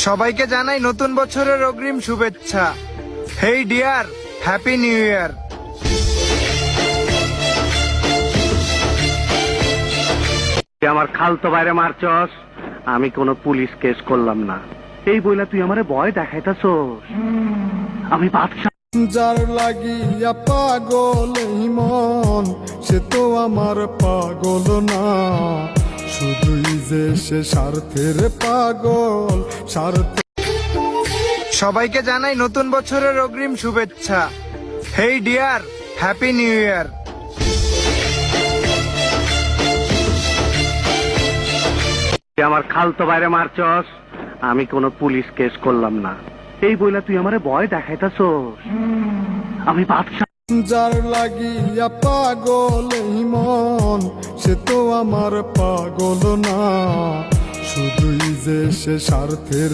সবাইকে জানাই নতুন বছরের অগ্রিম শুভেচ্ছা। হেই ডিয়ার, হ্যাপি নিউ ইয়ার। তুই আমার খালতো বাইরে মারছস, আমি কোনো পুলিশ কেস করলাম না। এই বইলা তুই আমারে ভয় দেখাইতাছস। আমি বাদশা। যার লাগিয়া পাগল এই মন, সে তো আমার পাগল না। শুধুই যে সে স্বার্থের পাগল, স্বার্থ। সবাইকে জানাই নতুন বছরের অগ্রিম শুভেচ্ছা। হেই ডিয়ার, হ্যাপি নিউ ইয়ার। তুই আমার খালতো বাইরে মারছস, আমি কোনো পুলিশ কেস করলাম না। এই বইলা তুই আমারে ভয় দেখাইতাছস। আমি বাদশা। যার লাগিয়া পাগল এই মন, সে তো আমার পাগল না। শুধুই যে সে স্বার্থের